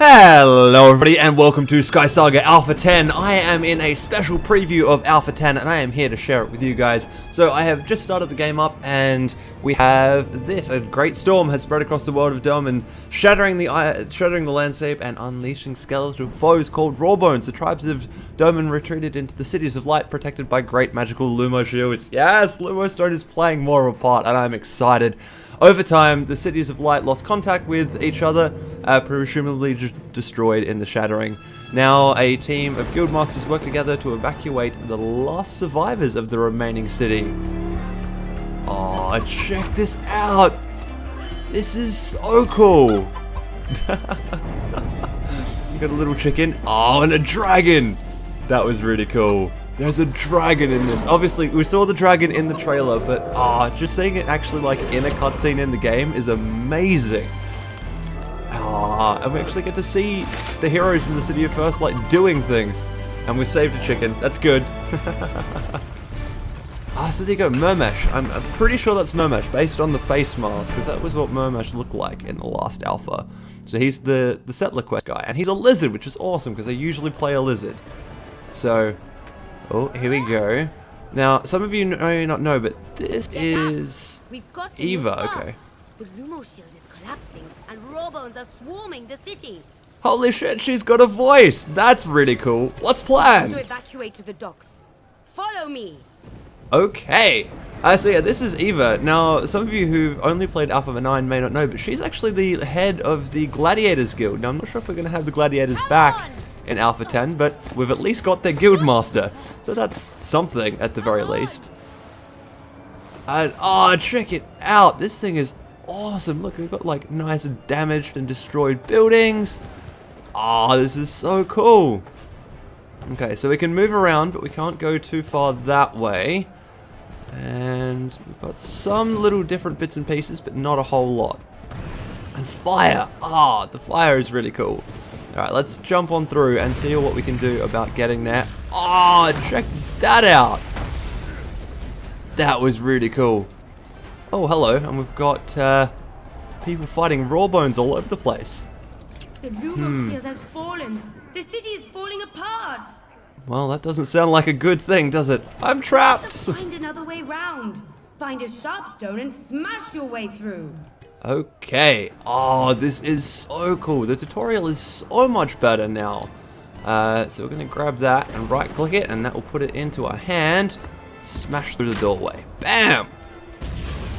Hello everybody and welcome to SkySaga Alpha 10. I am in a special preview of Alpha 10 and I am here to share it with you guys. So I have just started the game up and we have this. A great storm has spread across the world of Dome and shattering the landscape and unleashing skeletal foes called Rawbones. The tribes of Dome retreated into the cities of light protected by great magical Lumo shields. Yes, Lumo Stone is playing more of a part and I'm excited. Over time, the cities of light lost contact with each other, presumably destroyed in the shattering. Now, a team of guildmasters work together to evacuate the last survivors of the remaining city. Oh, check this out! This is so cool! You got a little chicken. Oh, and a dragon! That was really cool. There's a dragon in this. Obviously, we saw the dragon in the trailer, but just seeing it actually like in a cutscene in the game is amazing. And we actually get to see the heroes from the City of First like doing things. And we saved a chicken. That's good. So there you go, Mermesh. I'm pretty sure that's Mermesh, based on the face mask, because that was what Mermesh looked like in the last alpha. So he's the settler quest guy, and he's a lizard, which is awesome, because they usually play a lizard. So... oh, here we go. Now, some of you may not know, but this is Eva, okay. The Lumo shield is collapsing, and Rawbones are swarming the city. Holy shit, she's got a voice! That's really cool. What's planned? To evacuate to the docks. Follow me. Okay. So yeah, this is Eva. Now, some of you who've only played Alpha 9 may not know, but she's actually the head of the Gladiators Guild. Now, I'm not sure if we're going to have the Gladiators back in Alpha 10, but we've at least got their guildmaster, so that's something at the very least. And check it out, this thing is awesome. Look, we've got like nice damaged and destroyed buildings. This is so cool. Okay, so we can move around, but we can't go too far that way. And we've got some little different bits and pieces, but not a whole lot. And fire! The fire is really cool. Alright, let's jump on through and see what we can do about getting there. Check that out! That was really cool. Oh, hello, and we've got people fighting Rawbones all over the place. The Lumo shield has fallen. The city is falling apart. Well, that doesn't sound like a good thing, does it? I'm trapped! Find another way round. Find a sharp stone and smash your way through. Okay. This is so cool. The tutorial is so much better now. So we're going to grab that and right click it, and that will put it into our hand. Smash through the doorway. Bam!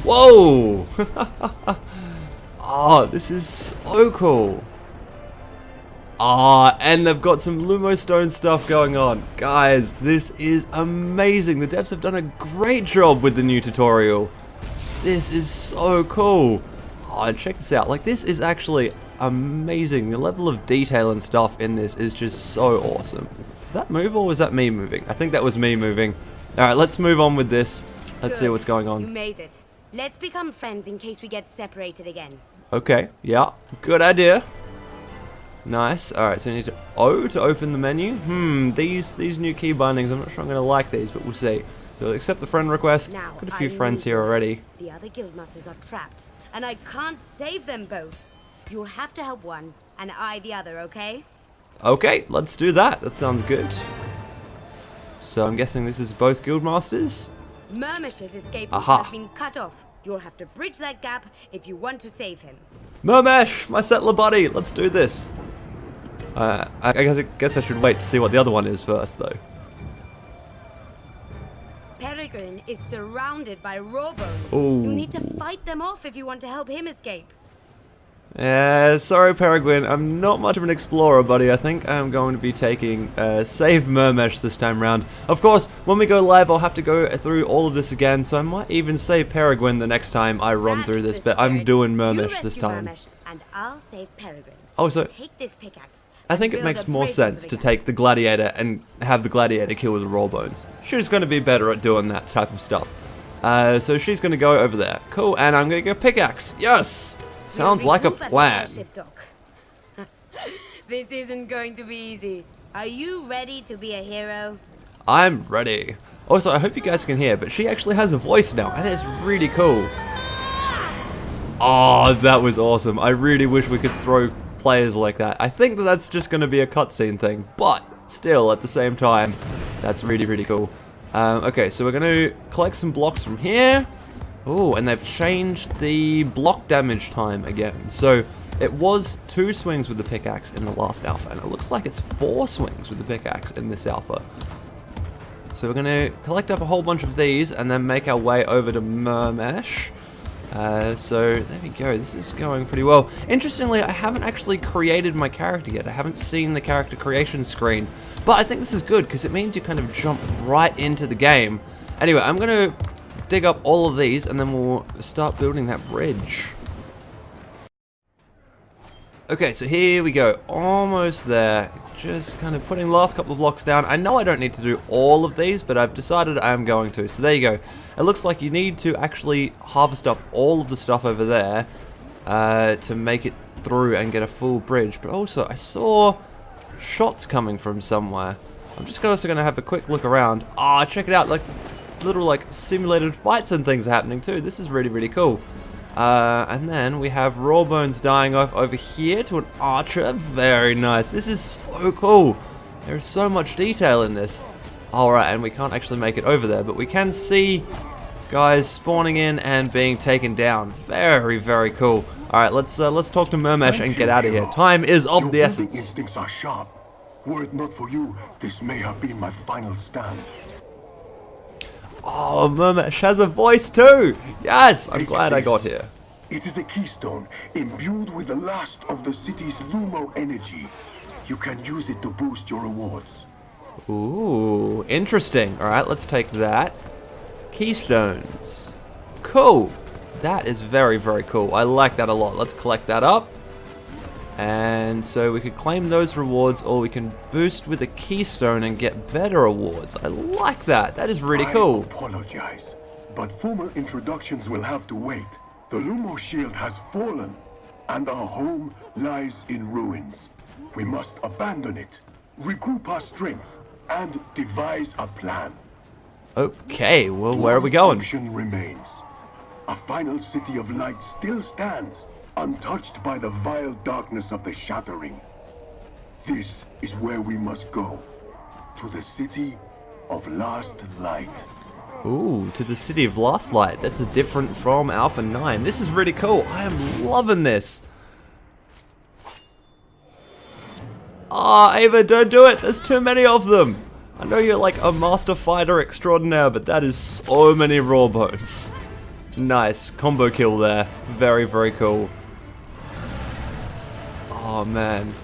Whoa! This is so cool. And they've got some Lumo Stone stuff going on. Guys, this is amazing. The devs have done a great job with the new tutorial. This is so cool. Check this out. Like, this is actually amazing. The level of detail and stuff in this is just so awesome. Did that move or was that me moving? I think that was me moving. Alright, let's move on with this. Let's see what's going on. You made it. Let's become friends in case we get separated again. Okay, yeah. Good idea. Nice. Alright, so you need to to open the menu. These new key bindings, I'm not sure I'm going to like these, but we'll see. So accept the friend request. Now, got a few friends here already. The other guildmasters are trapped, and I can't save them both. You'll have to help one, and I the other, okay? Okay, let's do that. That sounds good. So I'm guessing this is both guildmasters? Mermesh's escape route has been cut off. You'll have to bridge that gap if you want to save him. Mermesh, my settler buddy, let's do this. I guess I should wait to see what the other one is first, though. Peregrine is surrounded by Rawbones. Ooh. You need to fight them off if you want to help him escape. Sorry Peregrine, I'm not much of an explorer, buddy. I think I'm going to be taking Save Mermesh this time round. Of course, when we go live, I'll have to go through all of this again, so I might even save Peregrine the next time I run through this, but I'm doing Mermesh this time. Mermesh, and I'll save Peregrine. So take this pickaxe. I think it makes more sense to take the Gladiator and have the Gladiator kill the Rawbones. She's going to be better at doing that type of stuff. So she's going to go over there. Cool, and I'm going to go pickaxe. Yes! Sounds like a plan. This isn't going to be easy. Are you ready to be a hero? I'm ready. Also, I hope you guys can hear, but she actually has a voice now, and it's really cool. That was awesome. I really wish we could throw players like that. I think that that's just going to be a cutscene thing, but still, at the same time, that's really, really cool. Okay, so we're going to collect some blocks from here. Oh, and they've changed the block damage time again. So it was 2 swings with the pickaxe in the last alpha, and it looks like it's 4 swings with the pickaxe in this alpha. So we're going to collect up a whole bunch of these and then make our way over to Mermesh. So there we go, this is going pretty well. Interestingly, I haven't actually created my character yet. I haven't seen the character creation screen, but I think this is good because it means you kind of jump right into the game. Anyway, I'm going to dig up all of these and then we'll start building that bridge. Okay, so here we go, almost there. Just kind of putting the last couple of blocks down. I know I don't need to do all of these, but I've decided I am going to. So there you go. It looks like you need to actually harvest up all of the stuff over there to make it through and get a full bridge. But also, I saw shots coming from somewhere. I'm just also going to have a quick look around. Ah, check it out, like little like simulated fights and things are happening too. This is really, really cool. And then we have Rawbones dying off over here to an archer. Very nice. This is so cool. There's so much detail in this. Alright, and we can't actually make it over there, but we can see guys spawning in and being taken down. Very, very cool. Alright, let's talk to Mermesh and get out of here. Time is of the essence. Your instincts are sharp. Were it not for you, this may have been my final stand. Oh, Mermesh has a voice too! Yes! I'm glad I got here. It is a keystone imbued with the last of the city's Lumo energy. You can use it to boost your rewards. Ooh, interesting. Alright, let's take that. Keystones. Cool. That is very, very cool. I like that a lot. Let's collect that up. And so we could claim those rewards, or we can boost with a keystone and get better rewards. I like that. That is really cool. I apologize, but formal introductions will have to wait. The Lumo shield has fallen, and our home lies in ruins. We must abandon it, regroup our strength, and devise a plan. Okay, well, where are we going? One option remains. A final city of light still stands, untouched by the vile darkness of the Shattering. This is where we must go. To the city of Last Light. Ooh, to the city of Last Light. That's different from Alpha 9. This is really cool. I am loving this. Ah, Ava, don't do it. There's too many of them. I know you're like a master fighter extraordinaire, but that is so many Rawbones. Nice. Combo kill there. Very, very cool. Oh, man.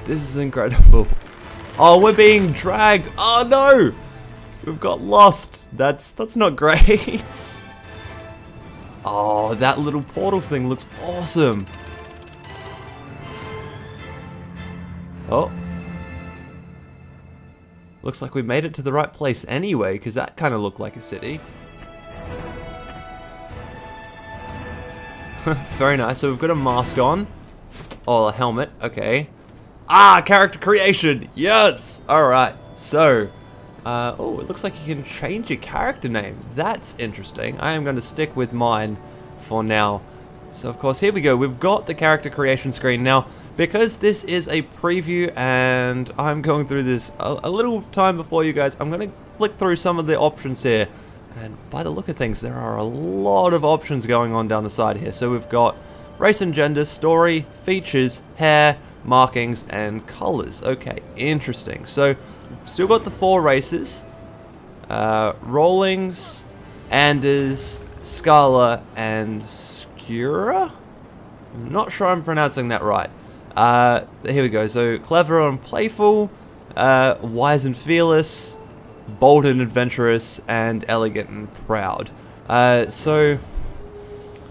This is incredible. Oh, we're being dragged. Oh, no. We've got lost. That's not great. Oh, that little portal thing looks awesome. Oh. Looks like we made it to the right place anyway, because that kind of looked like a city. Very nice. So we've got a mask on. Oh, a helmet. Okay. Ah, character creation. Yes. All right. So, oh, it looks like you can change your character name. That's interesting. I am going to stick with mine for now. So, of course, here we go. We've got the character creation screen now. Because this is a preview and I'm going through this a little time before you guys, I'm going to flick through some of the options here. And by the look of things, there are a lot of options going on down the side here. So we've got race and gender, story, features, hair, markings, and colors. Okay, interesting. So we've still got the 4 races. Rollings, Anders, Scala, and Skura? I'm not sure I'm pronouncing that right. Here we go. So clever and playful, wise and fearless, bold and adventurous, and elegant and proud. So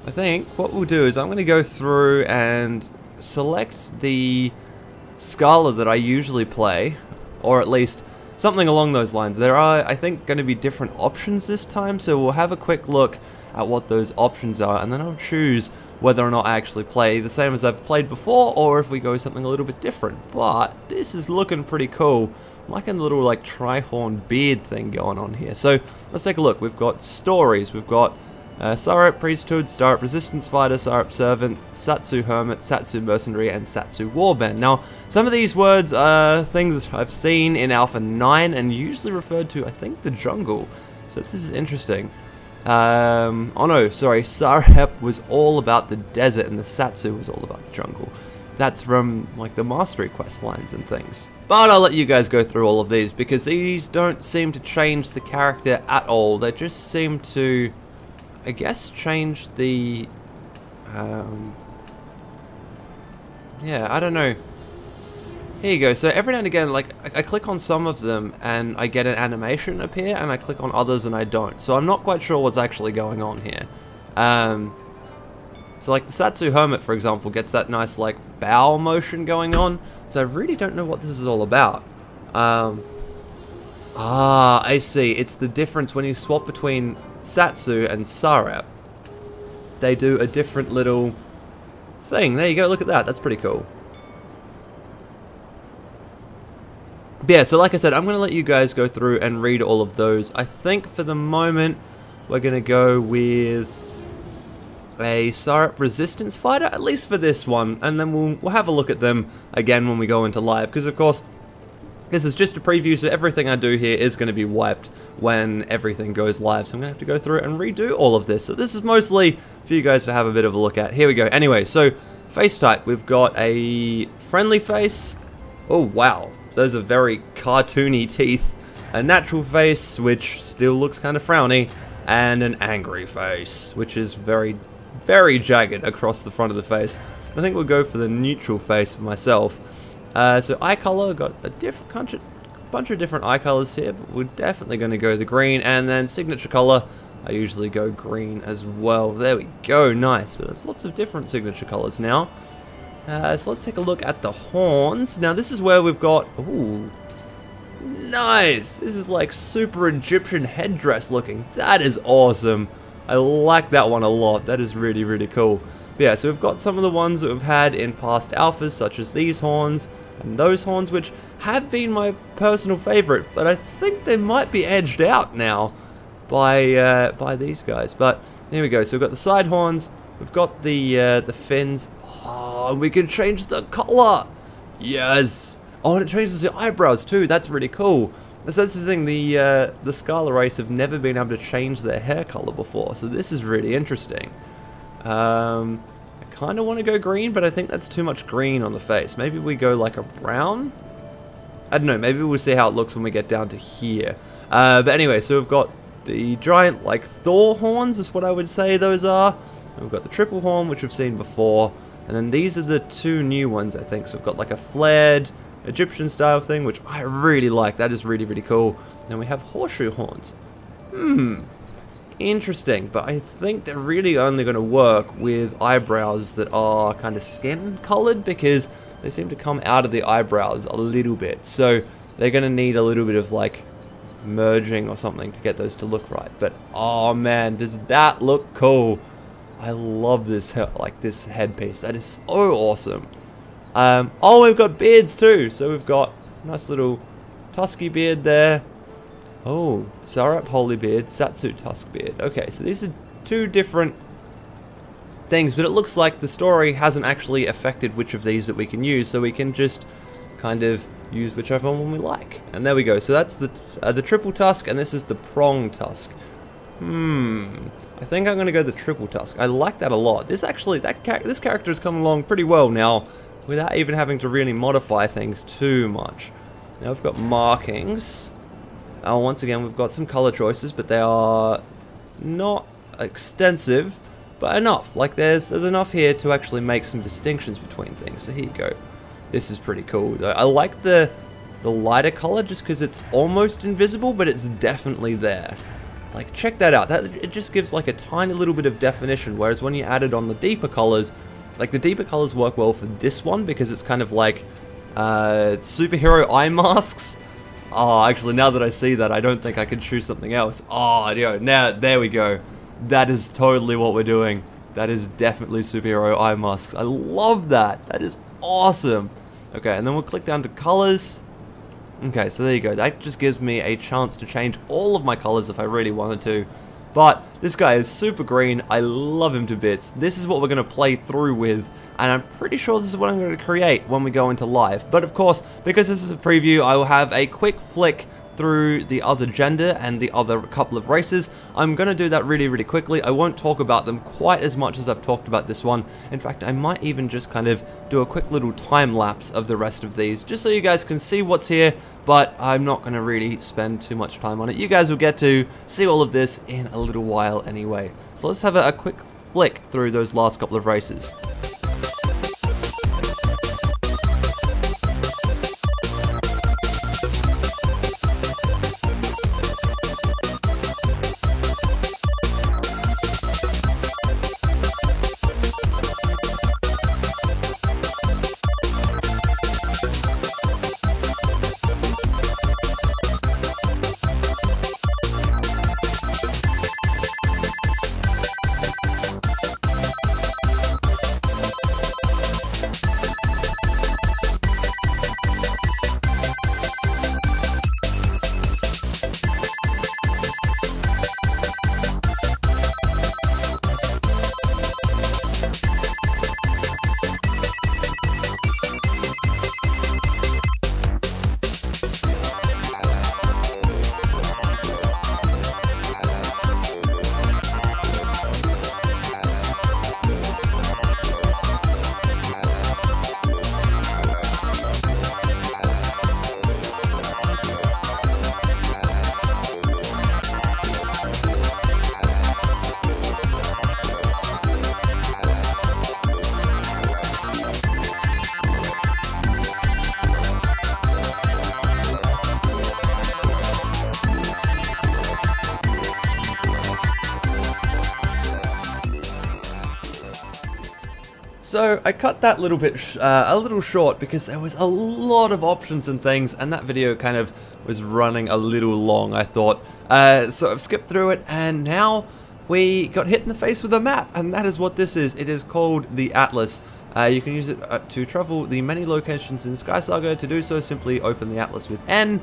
I think what we'll do is I'm going to go through and select the Scala that I usually play, or at least something along those lines. There are, I think, going to be different options this time, so we'll have a quick look at what those options are, and then I'll choose whether or not I actually play the same as I've played before, or if we go something a little bit different. But this is looking pretty cool. I'm liking the little like tri-horn beard thing going on here. So let's take a look. We've got stories, we've got Syrup Priesthood, Syrup Resistance Fighter, Syrup Servant, Satsu Hermit, Satsu Mercenary, and Satsu Warband. Now, some of these words are things I've seen in Alpha 9 and usually referred to, I think, the jungle. So this is interesting. Oh no, sorry, Syrup was all about the desert and the Satsu was all about the jungle. That's from, like, the Mastery quest lines and things. But I'll let you guys go through all of these because these don't seem to change the character at all. They just seem to, I guess, change the, yeah, I don't know. Here you go. So every now and again, like, I click on some of them and I get an animation appear, and I click on others and I don't. So I'm not quite sure what's actually going on here. So like the Satsu Hermit, for example, gets that nice, like, bow motion going on. So I really don't know what this is all about. I see. It's the difference when you swap between Satsu and Syrup. They do a different little thing. There you go, look at that. That's pretty cool. But yeah, so like I said, I'm going to let you guys go through and read all of those. I think for the moment, we're going to go with a Syrup Resistance Fighter, at least for this one, and then we'll have a look at them again when we go into live, because of course, this is just a preview, so everything I do here is going to be wiped when everything goes live, so I'm going to have to go through and redo all of this. So this is mostly for you guys to have a bit of a look at. Here we go. Anyway, so face type, we've got a friendly face. Oh wow, those are very cartoony teeth. A natural face, which still looks kind of frowny, and an angry face, which is very, very jagged across the front of the face. I think we'll go for the neutral face for myself. So eye color, got a bunch of different eye colors here, but we're definitely going to go the green. And then signature color, I usually go green as well. There we go, nice. But there's lots of different signature colors now. So let's take a look at the horns. Now this is where we've got, ooh, nice. This is like super Egyptian headdress looking. That is awesome. I like that one a lot. That is really, really cool. But yeah, so we've got some of the ones that we've had in past alphas, such as these horns and those horns, which have been my personal favorite, but I think they might be edged out now by these guys. But here we go. So we've got the side horns, we've got the fins. Oh, and we can change the color. Yes. Oh, and it changes the eyebrows too. That's really cool. So that's the thing. The Scala race have never been able to change their hair color before, so this is really interesting. I kind of want to go green, but I think that's too much green on the face. Maybe we go like a brown? I don't know, maybe we'll see how it looks when we get down to here. But anyway, so we've got the giant, like, Thor horns is what I would say those are. And we've got the triple horn, which we've seen before. And then these are the two new ones, I think. So we've got like a flared Egyptian style thing, which I really like. That is really, really cool. Then we have horseshoe horns. Interesting, but I think they're really only going to work with eyebrows that are kind of skin colored, because they seem to come out of the eyebrows a little bit. So they're going to need a little bit of like merging or something to get those to look right. But oh man, does that look cool. I love this this headpiece. That is so awesome. Oh, we've got beards too. So we've got a nice little tusky beard there. Oh, Syrup Holy Beard, Satsu Tusk Beard. Okay, so these are two different things, but it looks like the story hasn't actually affected which of these that we can use, so we can just kind of use whichever one we like. And there we go. So that's the triple tusk, and this is the prong tusk. I think I'm gonna go the triple tusk. I like that a lot. This actually, this character has come along pretty well now, without even having to really modify things too much. Now we've got markings. Once again, we've got some color choices, but they are not extensive, but enough. Like there's enough here to actually make some distinctions between things. So here you go. This is pretty cool. I like the lighter color just because it's almost invisible, but it's definitely there. Like check that out. It just gives like a tiny little bit of definition. Whereas when you add it on the deeper colors, like the deeper colors work well for this one because it's kind of like superhero eye masks. Oh, actually, now that I see that, I don't think I can choose something else. Oh, now, there we go. That is totally what we're doing. That is definitely superhero eye masks. I love that. That is awesome. Okay, and then we'll click down to colors. Okay, so there you go. That just gives me a chance to change all of my colors if I really wanted to. But this guy is super green. I love him to bits. This is what we're going to play through with, and I'm pretty sure this is what I'm going to create when we go into live. But of course, because this is a preview, I will have a quick flick through the other gender and the other couple of races. I'm going to do that really quickly. I won't talk about them quite as much as I've talked about this one. In fact, I might even just kind of do a quick little time lapse of the rest of these, just so you guys can see what's here, but I'm not going to really spend too much time on it. You guys will get to see all of this in a little while anyway. So let's have a quick flick through those last couple of races. So I cut that little bit a little short because there was a lot of options and things, and that video kind of was running a little long, I thought. So I've skipped through it, and now we got hit in the face with a map, and that is what this is. It is called the Atlas. You can use it to travel the many locations in SkySaga. To do so, simply open the Atlas with N.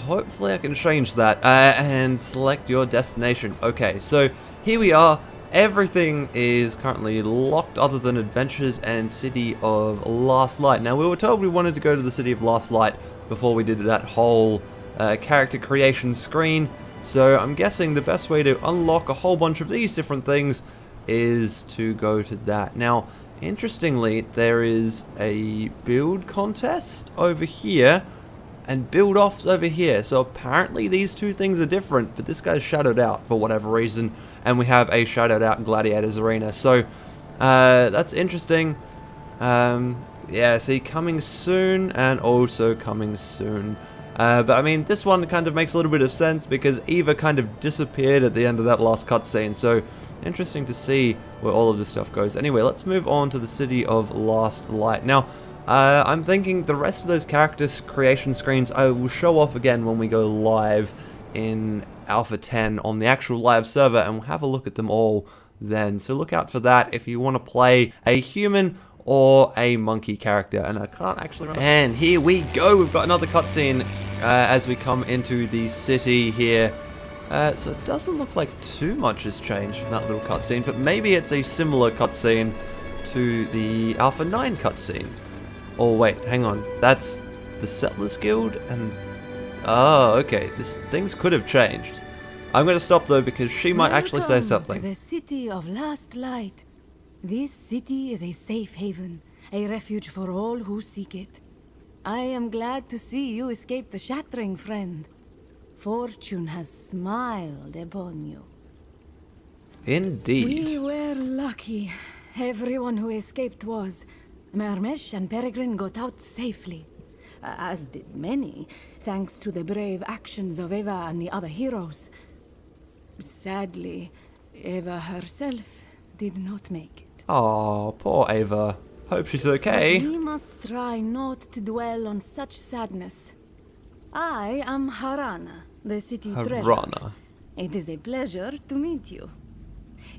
Hopefully I can change that, and select your destination. Okay, so here we are. Everything is currently locked other than Adventures and City of Last Light. Now, we were told we wanted to go to the City of Last Light before we did that whole character creation screen, so I'm guessing the best way to unlock a whole bunch of these different things is to go to that. Now, interestingly, there is a build contest over here and build offs over here, so apparently these two things are different, but this guy's shadowed out for whatever reason, and we have a shadowed out Gladiators Arena, so that's interesting. Yeah, see, coming soon and also coming soon. But I mean, this one kind of makes a little bit of sense because Eva kind of disappeared at the end of that last cutscene, so interesting to see where all of this stuff goes. Anyway, let's move on to the City of Last Light. Now, I'm thinking the rest of those characters creation screens I will show off again when we go live in Alpha 10 on the actual live server, and we'll have a look at them all then. So look out for that if you want to play a human or a monkey character. And I can't actually remember. And here we go, we've got another cutscene as we come into the city here. So it doesn't look like too much has changed from that little cutscene, but maybe it's a similar cutscene to the Alpha 9 cutscene. Oh wait, hang on, that's the Settlers Guild, and oh, okay, things could have changed. I'm going to stop though because she might actually say something. To the City of Last Light. This city is a safe haven, a refuge for all who seek it. I am glad to see you escape the shattering, friend. Fortune has smiled upon you. Indeed. We were lucky. Everyone who escaped was. Mermesh and Peregrine got out safely, as did many, thanks to the brave actions of Eva and the other heroes. Sadly, Eva herself did not make it. Oh, poor Eva. Hope she's okay. But we must try not to dwell on such sadness. I am Harana, the city treasurer. Harana. It is a pleasure to meet you.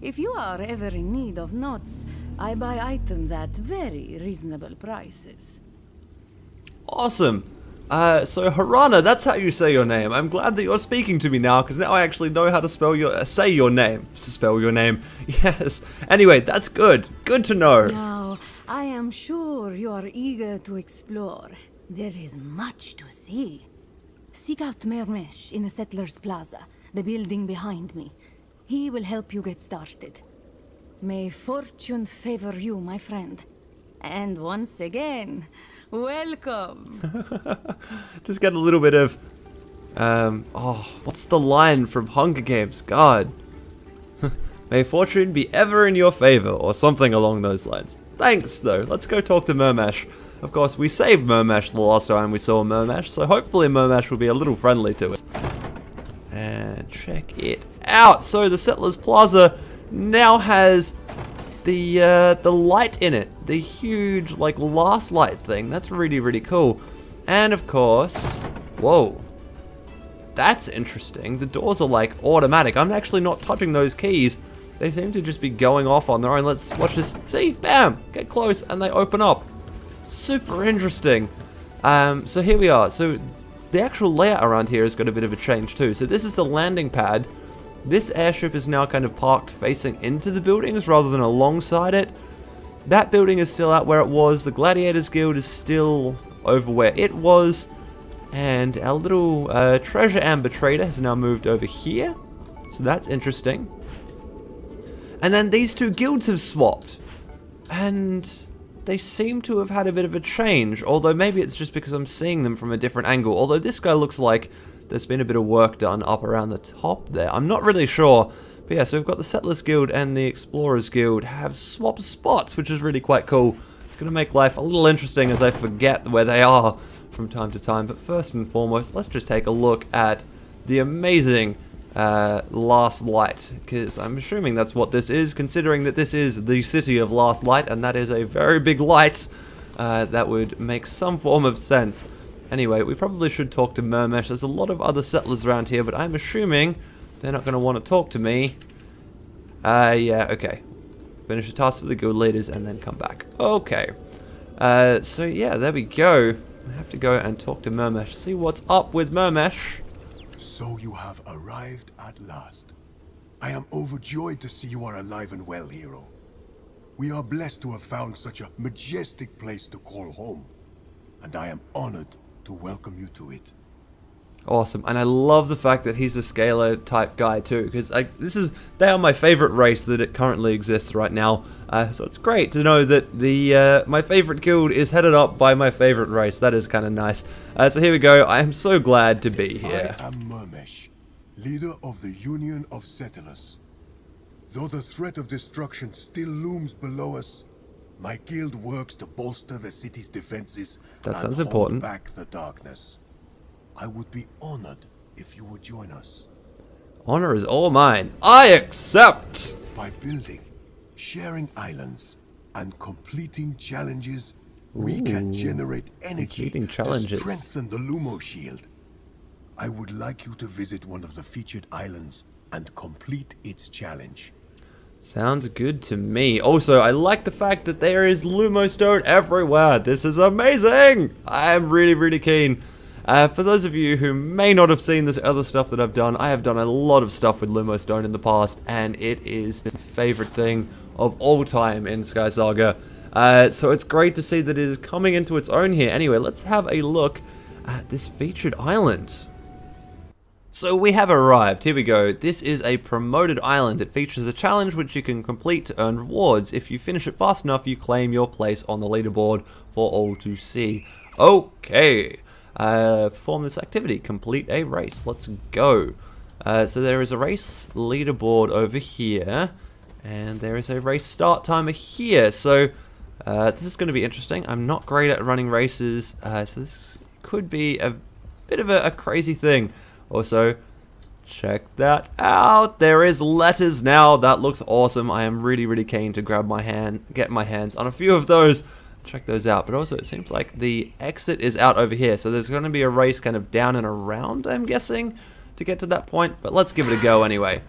If you are ever in need of knots, I buy items at very reasonable prices. Awesome. So Harana, that's how you say your name. I'm glad that you're speaking to me now, because now I actually know how to say your name. Spell your name. Yes. Anyway, that's good. Good to know. Now, I am sure you are eager to explore. There is much to see. Seek out Mermesh in the Settlers Plaza, the building behind me. He will help you get started. May fortune favor you, my friend. And once again, welcome. Just get a little bit of, what's the line from Hunger Games? God. May fortune be ever in your favor, or something along those lines. Thanks, though. Let's go talk to Mermesh. Of course, we saved Mermesh the last time we saw Mermesh, so hopefully Mermesh will be a little friendly to us. And check it out. So the Settlers Plaza now has the light in it. The huge, like, last light thing. That's really, really cool. And of course, whoa. That's interesting. The doors are, like, automatic. I'm actually not touching those keys. They seem to just be going off on their own. Let's watch this. See? Bam! Get close and they open up. Super interesting. So here we are. So the actual layout around here has got a bit of a change too. So this is the landing pad. This airship is now kind of parked facing into the buildings rather than alongside it. That building is still out where it was. The Gladiators Guild is still over where it was. And our little treasure amber trader has now moved over here. So that's interesting. And then these two guilds have swapped. And they seem to have had a bit of a change. Although maybe it's just because I'm seeing them from a different angle. Although this guy looks like there's been a bit of work done up around the top there. I'm not really sure. But yeah, so we've got the Settlers Guild and the Explorers Guild have swapped spots, which is really quite cool. It's going to make life a little interesting as I forget where they are from time to time. But first and foremost, let's just take a look at the amazing Last Light, because I'm assuming that's what this is, considering that this is the city of Last Light, and that is a very big light. That would make some form of sense. Anyway, we probably should talk to Mermesh. There's a lot of other settlers around here, but I'm assuming they're not going to want to talk to me. Yeah, okay. Finish the task for the guild leaders and then come back. Okay. So yeah, there we go. I have to go and talk to Mermesh. See what's up with Mermesh. So you have arrived at last. I am overjoyed to see you are alive and well, hero. We are blessed to have found such a majestic place to call home, and I am honored to welcome you to it. Awesome, and I love the fact that he's a scalar type guy too, because they are my favorite race that it currently exists right now. So it's great to know that the my favorite guild is headed up by my favorite race. That is kind of nice. So here we go. I am so glad to be here. I am Mermesh, leader of the Union of Settlers. Though the threat of destruction still looms below us, my guild works to bolster the city's defenses That sounds and important. hold back the darkness. I would be honored if you would join us. Honor is all mine. I accept! By building, sharing islands, and completing challenges, we can generate energy Completing to challenges. strengthen the Lumo Shield. I would like you to visit one of the featured islands and complete its challenge. Sounds good to me. Also, I like the fact that there is Lumo Stone everywhere. This is amazing! I am really, really keen. For those of you who may not have seen this other stuff that I've done, I have done a lot of stuff with Lumo Stone in the past, and it is my favorite thing of all time in SkySaga. So it's great to see that it is coming into its own here. Anyway, let's have a look at this featured island. So we have arrived. Here we go. This is a promoted island. It features a challenge which you can complete to earn rewards. If you finish it fast enough, you claim your place on the leaderboard for all to see. Okay. Perform this activity. Complete a race. Let's go. So there is a race leaderboard over here, and there is a race start timer here. So this is going to be interesting. I'm not great at running races, so this could be a bit of a crazy thing. Also, check that out. There is letters now. That looks awesome. I am really, really keen to get my hands on a few of those. Check those out. But also, it seems like the exit is out over here. So there's going to be a race kind of down and around, I'm guessing, to get to that point. But let's give it a go anyway.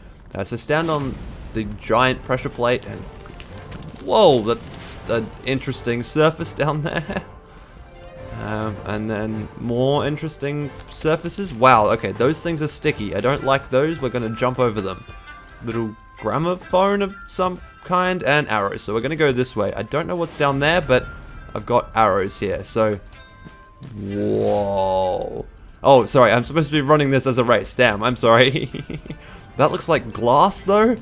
So stand on the giant pressure plate and... Whoa, that's an interesting surface down there. And then more interesting surfaces. Wow, okay, those things are sticky. I don't like those. We're going to jump over them. Little gramophone of some kind and arrows. So we're going to go this way. I don't know what's down there, but I've got arrows here. So, whoa. Oh, sorry, I'm supposed to be running this as a race. Damn, I'm sorry. That looks like glass, though.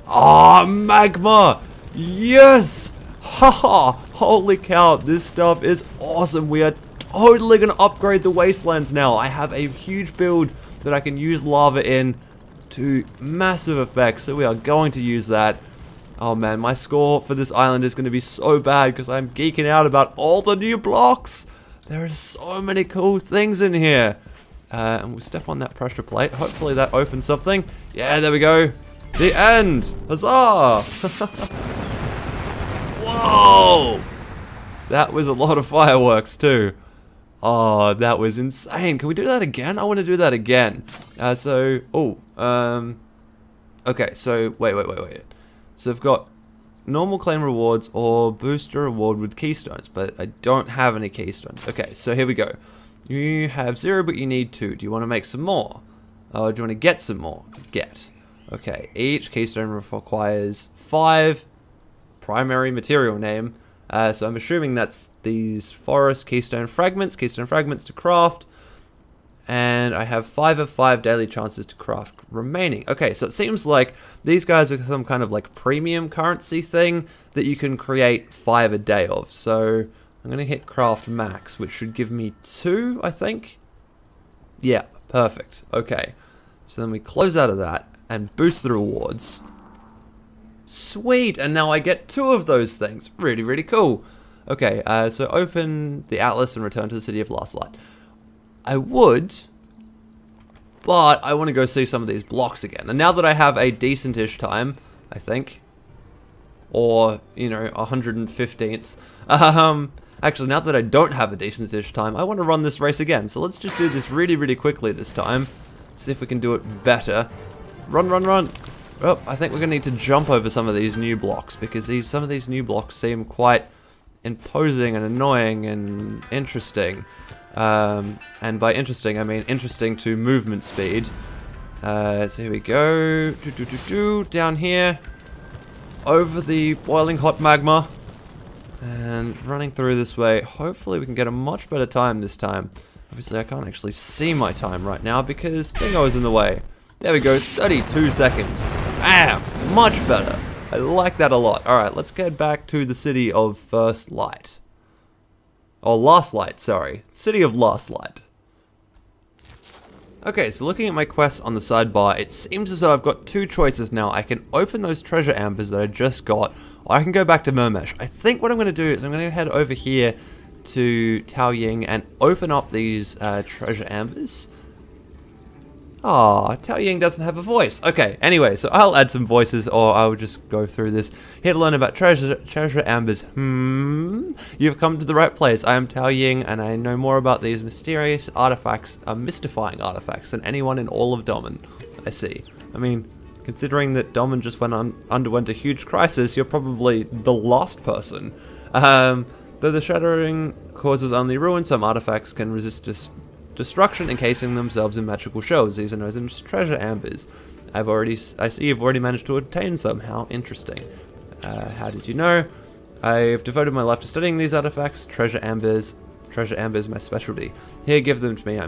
Ah, magma! Yes! Haha! Holy cow, this stuff is awesome. We are totally going to upgrade the wastelands now. I have a huge build that I can use lava in to massive effect, so we are going to use that. Oh man, my score for this island is going to be so bad because I'm geeking out about all the new blocks. There are so many cool things in here. And we'll step on that pressure plate. Hopefully that opens something. Yeah, there we go. The end! Huzzah! Whoa! That was a lot of fireworks too. Oh, that was insane. Can we do that again? I want to do that again. Okay, so, wait. So I've got normal claim rewards or booster reward with keystones, but I don't have any keystones. Okay, so here we go. You have 0, but you need 2. Do you want to make some more? Or do you want to get some more? Get. Okay, each keystone requires 5 primary material name. So I'm assuming that's these forest keystone fragments to craft. And I have 5 of 5 daily chances to craft remaining. Okay, so it seems like these guys are some kind of like premium currency thing that you can create 5 a day of. So I'm going to hit craft max, which should give me 2, I think. Yeah, perfect. Okay, so then we close out of that and boost the rewards. Sweet, and now I get 2 of those things. Really, really cool. Okay, so open the atlas and return to the City of Last Light. I would, but I want to go see some of these blocks again. And now that I have a decent-ish time, I think, or, you know, 115th, actually, now that I don't have a decent-ish time, I want to run this race again. So let's just do this really, really quickly this time. See if we can do it better. Run, run, run. Oh, I think we're going to need to jump over some of these new blocks, because some of these new blocks seem quite imposing and annoying and interesting. And by interesting, I mean interesting to movement speed. So here we go. Down here. Over the boiling hot magma. And running through this way. Hopefully we can get a much better time this time. Obviously I can't actually see my time right now because Thingo is in the way. There we go, 32 seconds. Bam! Much better. I like that a lot. Alright, let's get back to the City of First Light. Or Last Light, sorry. City of Last Light. Okay, so looking at my quests on the sidebar, it seems as though I've got 2 choices now. I can open those treasure ambers that I just got, or I can go back to Mermesh. I think what I'm going to do is I'm going to head over here to Tao Ying and open up these treasure ambers. Aw, Tao Ying doesn't have a voice. Okay, anyway, so I'll add some voices, or I'll just go through this. Here to learn about treasure ambers. You've come to the right place. I am Tao Ying, and I know more about these mysterious artifacts, mystifying artifacts, than anyone in all of Domin. I see. I mean, considering that Domin just underwent a huge crisis, you're probably the last person. Though the shattering causes only ruin, some artifacts can resist destruction, encasing themselves in magical shells. These are known as treasure ambers. I see you've already managed to obtain some. How interesting. How did you know? I've devoted my life to studying these artifacts. Treasure ambers my specialty. Here, give them to me.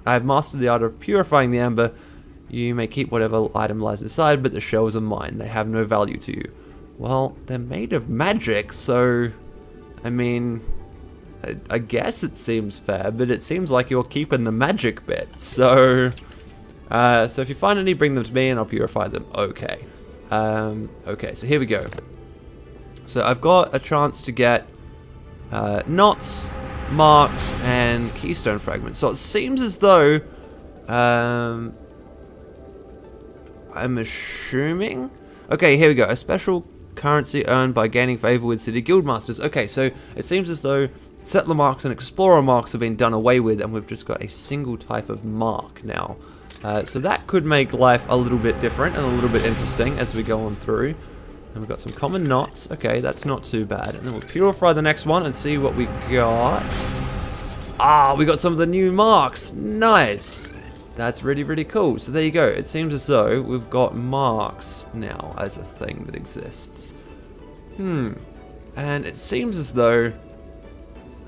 I've mastered the art of purifying the amber. You may keep whatever item lies inside, but the shells are mine. They have no value to you. Well, they're made of magic, so I mean, I guess it seems fair, but it seems like you're keeping the magic bit. So if you find any, bring them to me and I'll purify them. Okay. Okay, so here we go. So I've got a chance to get knots, marks, and keystone fragments. So it seems as though I'm assuming. Okay, here we go. A special currency earned by gaining favor with city guildmasters. Okay, so it seems as though settler marks and explorer marks have been done away with, and we've just got a single type of mark now. So that could make life a little bit different and a little bit interesting as we go on through. And we've got some common knots. Okay, that's not too bad. And then we'll purify the next one and see what we got. Ah, we got some of the new marks. Nice. That's really, really cool. So there you go. It seems as though we've got marks now as a thing that exists. And it seems as though...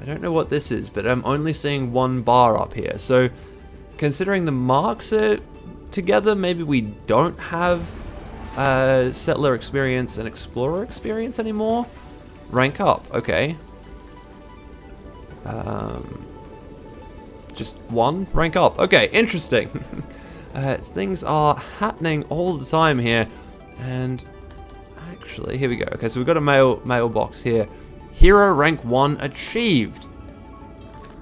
I don't know what this is, but I'm only seeing one bar up here. So, considering the marks are together, maybe we don't have settler experience and explorer experience anymore? Rank up, okay. Just one? Rank up. Okay, interesting. Things are happening all the time here. And actually, here we go. Okay, so we've got a mailbox here. Hero rank 1 achieved.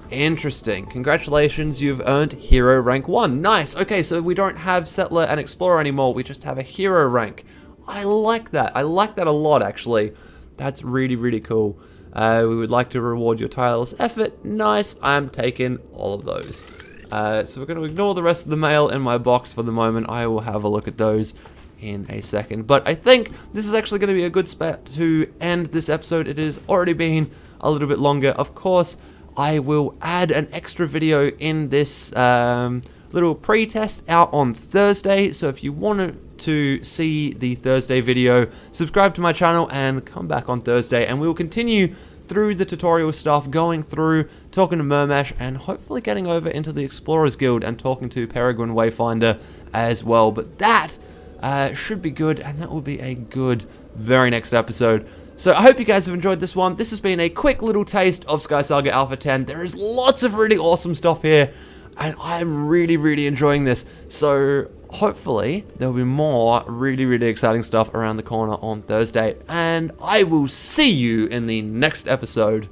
Interesting. Congratulations, you've earned hero rank 1. Nice. Okay, so we don't have settler and explorer anymore. We just have a hero rank. I like that. I like that a lot, actually. That's really, really cool. We would like to reward your tireless effort. Nice. I'm taking all of those. So we're going to ignore the rest of the mail in my box for the moment. I will have a look at those in a second. But I think this is actually going to be a good spot to end this episode. It has already been a little bit longer. Of course, I will add an extra video in this little pre-test out on Thursday. So if you wanted to see the Thursday video, subscribe to my channel and come back on Thursday, and we will continue through the tutorial stuff, going through, talking to Mermesh, and hopefully getting over into the Explorers Guild and talking to Peregrine Wayfinder as well. But that should be good, and that will be a good very next episode. So I hope you guys have enjoyed this one. This has been a quick little taste of SkySaga Alpha 10. There is lots of really awesome stuff here, and I'm really, really enjoying this. So hopefully there'll be more really, really exciting stuff around the corner on Thursday, and I will see you in the next episode.